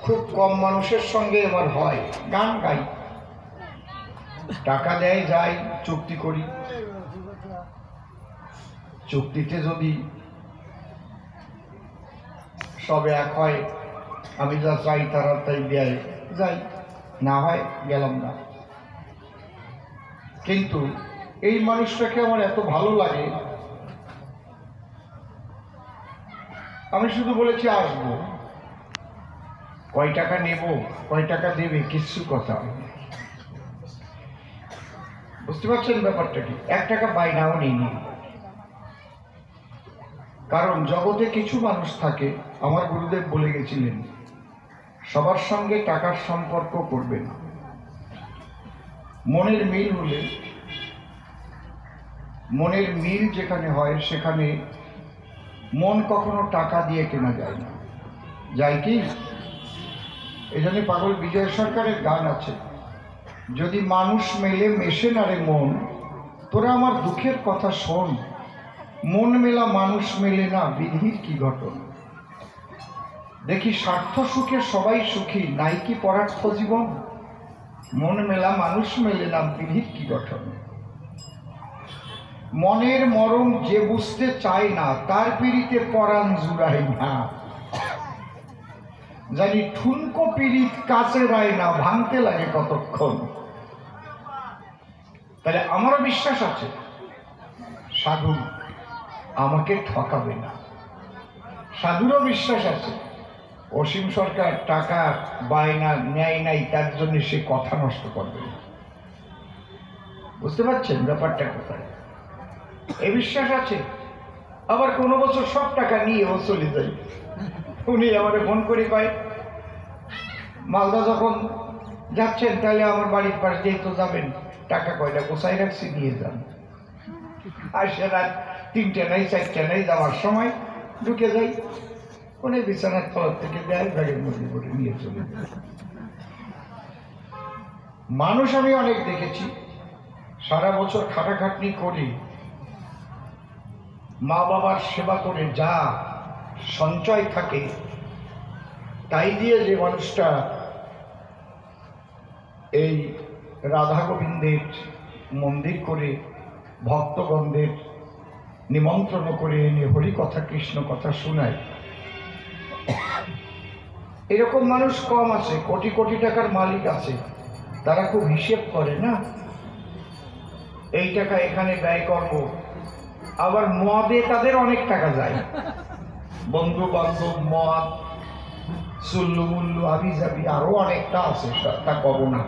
খুব কম মানুষের সঙ্গে আমার হয়, গান গাই, টাকা দেয়, যাই, চুক্তি করি। চুক্তিতে যদি সবে এক হয়, আমি যা চাই তারা তাই দেয়, যাই, না হয় গেলাম না। কিন্তু এই মানুষটাকে আমার এত ভালো লাগে, আমি শুধু বলেছি আসবো, কয় টাকা নেব, কয় টাকা দেবে, কিছু কথা। বুঝতে পারছেন ব্যাপারটা কি? 1 টাকা বাইনাও নেইনি। কারণ জগতে কিছু মানুষ থাকে, আমার গুরুদেব বলে গেছিলেন, সবার সঙ্গে টাকার সম্পর্ক করবে না। মনের মিল হলে, মনের মিল যেখানে হয় সেখানে মন কখনো টাকা দিয়ে কেনা যায় না, যায় কি? এই জন্য পাগল বিজয় সরকারের গান আছে, যদি মানুষ মেলে মেশে না রে মন, তোরা আমার দুঃখের কথা শোন, মন মেলা মানুষ মেলে না, বিধির কি ঘটনা। দেখি স্বার্থ সুখে সবাই সুখী, নাই কি পরার্থ জীবন, মন মেলা মানুষ মেলে না, বিধির কি গঠন। মনের মরম যে বুঝতে চায় না, তার পিড়িতে পরাণ জুড়ায় না, জানি ঠুনকো পিড়িত কাছে রায় না, ভাঙতে লাগে কতক্ষণ। তাহলে আমারও বিশ্বাস আছে সাধু আমাকে ঠকাবে না, সাধুরও বিশ্বাস আছে অসীম সরকার টাকা বায়না নেয় নাই তার জন্য সে কথা নষ্ট করবে না। বুঝতে পারছেন ব্যাপারটা কোথায়? এই বিশ্বাস আছে। আবার কোনো বছর সব টাকা নিয়ে ও চলে যায়। উনি আমাকে ফোন করে কয়, মালদা যখন যাচ্ছেন তাহলে আমার বাড়ির পাশে যেহেতু যাবেন, টাকা কয়টা গোছাই রাখছি, দিয়ে যান। আর সে রাত 3টে নাই 4টে নাই, যাওয়ার সময় ঢুকে যাই, উনি বিছানার তলার থেকে দেয়, ব্যাগের মধ্যে করে নিয়ে চলে যায়। মানুষ আমি অনেক দেখেছি, সারা বছর খাটাখাটনি করে মা বাবার সেবা করে যা সঞ্চয় থাকে তাই দিয়ে যে মানুষটা এই রাধা গোবিন্দের মন্দির করে ভক্তগণদের নিমন্ত্রণ করে এনে হরি কথা কৃষ্ণ কথা শোনায়, এরকম মানুষ কম আছে। কোটি কোটি টাকার মালিক আছে, তারা খুব হিসেব করে না, এই টাকা এখানে ব্যয় করব। আবার মদে তাদের অনেক টাকা যায়, বন্ধু বান্ধব, মদ, চুল্লু মুল্লু, আবি যাবি, আরো অনেকটা আছে, তা কব না।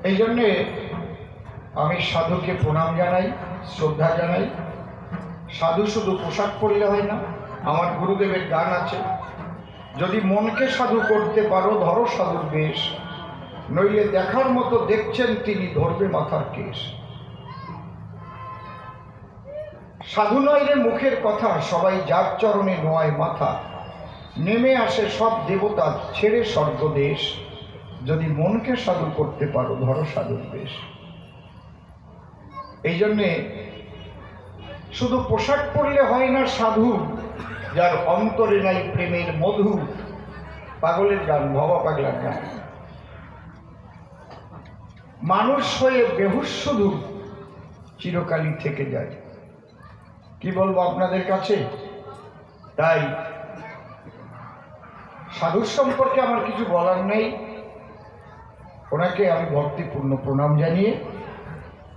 এই জন্যে আমি সাধুকে প্রণাম জানাই, শ্রদ্ধা জানাই। সাধু শুধু পোশাক পরলে হয় না, আমার গুরুদেবের গান আছে, যদি মনকে সাধু করতে পারো ধরো সাধুর বেশ, নইলে দেখার মতো দেখছেন তিনি ধরবে মাথার কেশ। সাধু নয় রে মুখের কথা, সবাই যার চরণে নোয়ায় মাথা, নেমে আসে সব দেবতা ছেড়ে স্বর্গদেশ, যদি মনকে সাধু করতে পারো ধরো সাধুর বেশ। এই জন্যে শুধু পোশাক পরলে হয় না সাধু, যার অন্তরে নাই প্রেমের মধু। পাগলের গান, ভবা পাগলার গান। মানুষ হয়ে বেহুশ শুধু চিরকালই থেকে যায়। কি বলবো আপনাদের কাছে? তাই সাধুর সম্পর্কে আমার কিছু বলার নেই। ওনাকে আমি ভক্তিপূর্ণ প্রণাম জানিয়ে,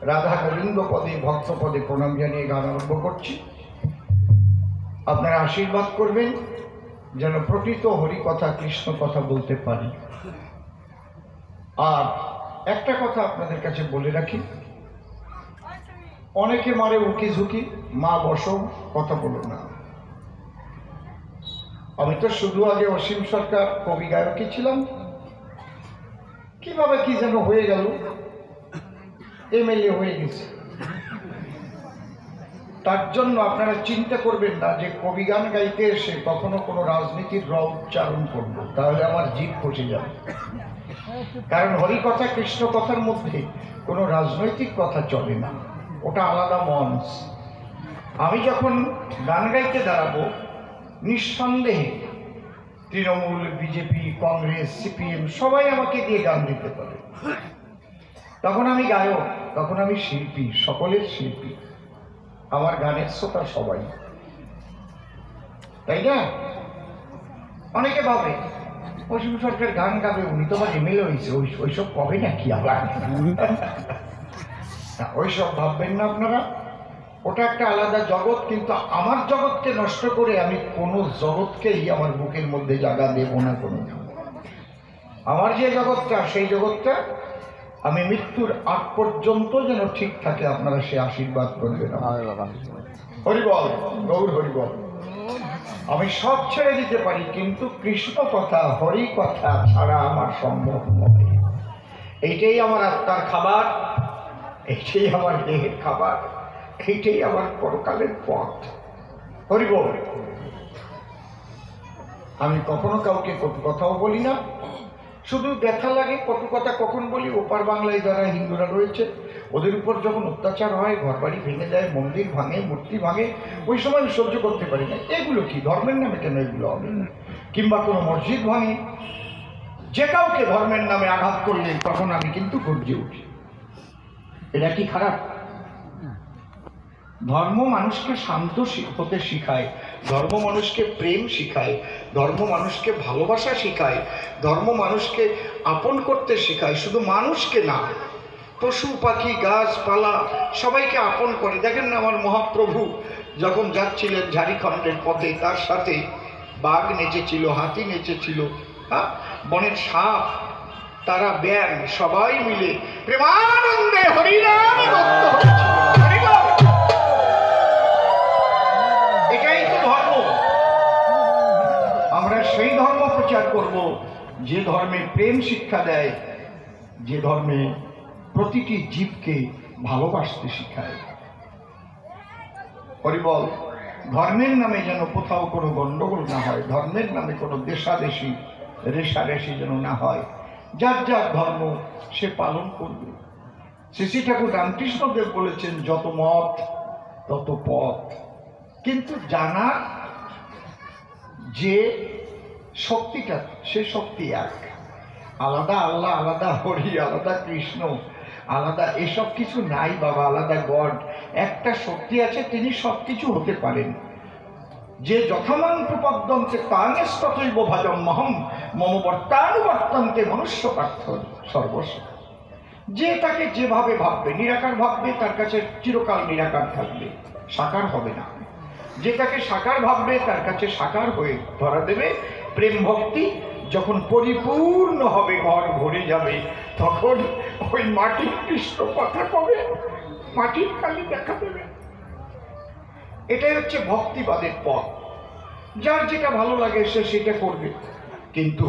রাধা গোবিন্দ পদে ভক্ত পদে প্রণাম জানিয়ে গান আরম্ভ করছি। আপনারা আশীর্বাদ করবেন যেন প্রকৃত হরি কথা কৃষ্ণ কথা বলতে পারি। আর একটা কথা আপনাদের কাছে বলে রাখি, অনেকে মারে উকি ঝুঁকি, মা বসো, কথা বলো না। আমি তো শুধু আগে অসীম সরকার কবি গায়কই ছিলাম, কিভাবে কি যেন হয়ে গেল, এমএলএ হয়ে গেছে। তার জন্য আপনারা চিন্তা করবেন না যে কবি গান গাইতে এসে কখনো কোনো রাজনীতির র উচ্চারণ করবো, তাহলে আমার জিভ ফসে যাবে। কারণ হরি কথা কৃষ্ণ কথার মধ্যে কোনো রাজনৈতিক কথা চলে না, ওটা আলাদা মঞ্চ। আমি যখন গান গাইতে দাঁড়াবো, নিঃসন্দেহে তৃণমূল, বিজেপি, কংগ্রেস, সিপিএম সবাই আমাকে দিয়ে গান দিতে পারে। তখন আমি গায়ক, তখন আমি শিল্পী, সকলের শিল্পী, আমার গানের শ্রোতা সবাই, তাই না? অনেকে ভাবে অসীম সরকার গান গাবে, উনি তো আবার এমএলএ হয়েছে, ওইসব কবে না কি আবার ওইসব ভাববেন না আপনারা, ওটা একটা আলাদা জগৎ। কিন্তু আমার জগৎকে নষ্ট করে আমি কোনো জগৎকেই আমার বুকের মধ্যে জায়গা দেব না। কোনো আমার যে জগৎটা, সেই জগৎটা আমি মৃত্যুর আগ পর্যন্ত যেন ঠিক থাকে, আপনারা সে আশীর্বাদ করবেন। হরিবল, গৌর হরিবল। আমি সব ছেড়ে দিতে পারি, কিন্তু কৃষ্ণ কথা, হরি কথা ছাড়া আমার সম্ভব নয়। এইটাই আমার আত্মার খাবার, এইটাই আমার দেহের খাবার, এইটাই আমার পরকালের পথ। হরিবল। আমি কখনো কাউকে কটু কথাও বলি না, শুধু ব্যথা লাগে কটু কথা কখন বলি, ওপার বাংলায় যারা হিন্দুরা রয়েছে ওদের উপর যখন অত্যাচার হয়, ঘর বাড়ি ভেঙে যায়, মন্দির ভাঙে, মূর্তি ভাঙে, ওই সময় আমি সহ্য করতে পারি না। এগুলো কি ধর্মের নামে কেন এগুলো হবে? কিংবা কোনো মসজিদ ভাঙে, যে কাউকে ধর্মের নামে আঘাত করলে তখন আমি কিন্তু গর্জে উঠি। এটা কি খারাপ? ধর্ম মানুষকে শান্ত হতে শিখায়, ধর্ম মানুষকে প্রেম শিখায়, ধর্ম মানুষকে ভালোবাসা শিখায়, ধর্ম মানুষকে আপন করতে শেখায়। শুধু মানুষকে না, পশু পাখি গাছপালা সবাইকে আপন করে। দেখেন না, আমার মহাপ্রভু যখন যাচ্ছিলেন ঝাড়খণ্ডের পথে, তার সাথে বাঘ নেচেছিল, হাতি নেচেছিল, হ্যাঁ, বনের সাপ, তারা ব্যাং, সবাই মিলে প্রেমানন্দে হরিনাম মত্ত হয়েছিল। এটাই তো ধর্ম। আমরা সেই ধর্ম প্রচার করব যে ধর্মে প্রেম শিক্ষা দেয়, যে ধর্মে প্রতিটি জীবকে ভালোবাসতে শিখায়। হরিবল। ধর্মের নামে যেন কোথাও কোনো গন্ডগোল না হয়, ধর্মের নামে কোনো দেশাদেশি রেশারেশি যেন না হয়। যার যার ধর্ম সে পালন করবে। শ্রী শ্রী ঠাকুর রামকৃষ্ণদেব বলেছেন, যত মত তত পথ। কিন্তু জানা যে শক্তিটা, সে শক্তি এক। আলাদা আল্লাহ, আলাদা হরি, আলাদা কৃষ্ণ, আলাদা এসব কিছু নাই বাবা। আলাদা গড, একটা শক্তি আছে, তিনি সব কিছু হতে পারেন। যে যথামান প্রপদ্যন্তে তানেস্ততৈব ভাজম্যহম মম বর্তানুবর্তন্তে মনুষ্য পার্থ সর্বস্ব। যে তাকে যেভাবে ভাববে, নিরাকার ভাববে, তার কাছে চিরকাল নিরাকার থাকবে, সাকার হবে না। যে তাকে সাকার ভাববে, তার কাছে সাকার হয়ে ধরা দেবে। প্রেম ভক্তি যখন পরিপূর্ণ হবে, ঘর ভরে যাবে, তখন ওই মাটির কৃষ্ণ কথা কবে, মাটির কালি দেখা দেবে। এটাই হচ্ছে ভক্তিবাদের পথ। যার যেটা ভালো লাগে সে সেটা করবে, কিন্তু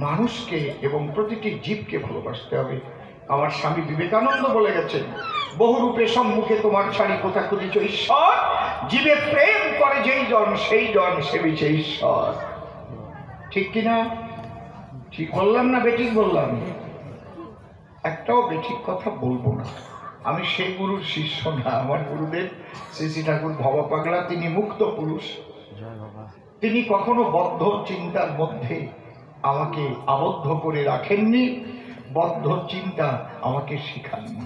মানুষকে এবং প্রতিটি জীবকে ভালোবাসতে হবে। আমার স্বামী বিবেকানন্দ বলে গেছেন, বহুরূপে সম্মুখে তোমার ছাড়ি কোথা খুঁজিছ ঈশ্বর, জীবে প্রেম করে যেই জন সেই জন সেবিছে ঈশ্বর। ঠিক কিনা? ঠিক বললাম না বেঠিক বললাম? একটাও বেঠিক কথা বলবো না। আমি সেই গুরুর শিষ্য না। আমার গুরুদেব শ্রী শ্রী ঠাকুর ভবা পাগলা, তিনি মুক্ত পুরুষ। তিনি কখনো বদ্ধ চিন্তার মধ্যে আমাকে আবদ্ধ করে রাখেননি, বদ্ধ চিন্তা আমাকে শিখাননি।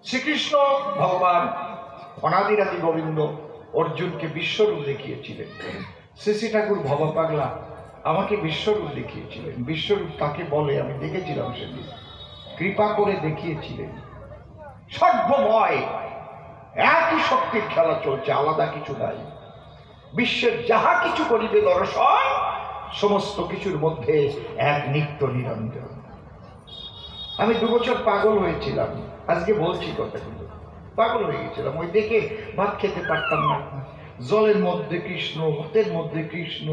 শ্রীকৃষ্ণ ভগবান অনাদিরাদি গোবিন্দ অর্জুনকে বিশ্বরূপ দেখিয়েছিলেন। শ্রী শ্রী ঠাকুর ভবা পাগলা আমাকে বিশ্বরূপ দেখিয়েছিলেন। বিশ্বরূপ তাকে বলে আমি দেখেছিলাম, সেদিন কৃপা করে দেখিয়েছিলেন। সর্বময় একই শক্তির খেলা চলছে, আলাদা কিছু নাই। বিশ্বের যাহা কিছু করিবে দর্শন, সমস্ত কিছুর মধ্যে এক নিত্য নিরঞ্জন। আমি 2 বছর পাগল হয়েছিলাম, আজকে বলছি কথাগুলো। পাগল হয়ে গেছিলাম, ওই দেখে ভাত খেতে পারতাম না। জলের মধ্যে কৃষ্ণ, ভাতের মধ্যে কৃষ্ণ,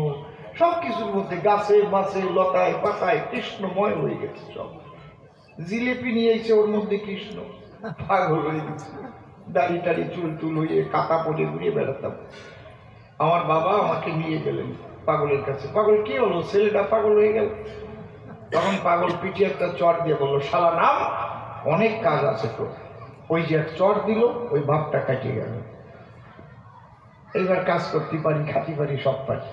সব কিছুর মধ্যে, গাছে মাছে লতায় পাতায় কৃষ্ণময় হয়ে গেছে সব। জিলেপি নিয়ে এসে ওর মধ্যে কৃষ্ণ, পাগল হয়ে গেছে। দাড়ি টাড়ি চুল টুল হয়ে কাটা পড়ে ঘুরিয়ে বেড়াতাম। আমার বাবা আমাকে নিয়ে গেলেন পাগলের কাছে। পাগল কি হলো, ছেলেটা পাগল হয়ে গেল। তখন পাগল পিঠে একটা চট দিয়ে বললো, শালা নাম, অনেক কাজ আছে তো। ওই যে এক চট দিল, ওই ভাবটা কাটিয়ে গেল। এইবার কাজ করতে পারি, খাতি পারি, সব পারি।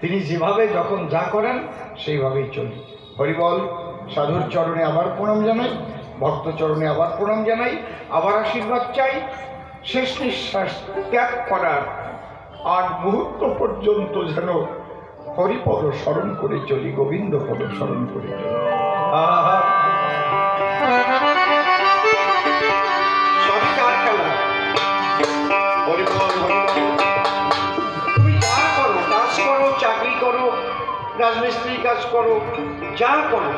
তিনি যেভাবে যখন যা করেন সেইভাবেই চলি। হরিবল। সাধুর চরণে আবার প্রণাম জানাই, ভক্ত চরণে আবার প্রণাম জানাই, আবার আশীর্বাদ চাই। শেষ নিঃশ্বাস ত্যাগ করার আগ মুহূর্ত পর্যন্ত যেন হরিপদ স্মরণ করে চলি, গোবিন্দ পদ স্মরণ করে চলি। সবই তার খেলা। হরিবল হরিবল। তুমি যা করো, কাজ করো, চাকরি করো, রাজমিস্ত্রি কাজ করো, যা করো,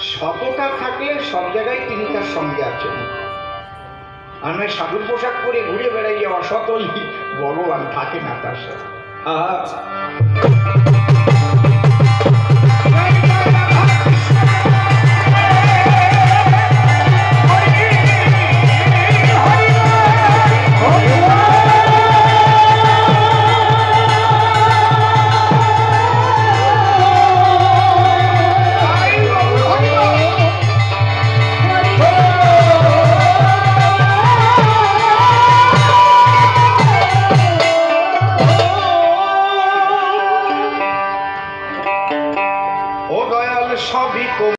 সততা থাকলে সব জায়গায় তিনি তার সঙ্গে আছেন। আমরা সাধুর পোশাক পরে ঘুরে বেড়াই, অসতই ভগবান থাকে না তার সাথে।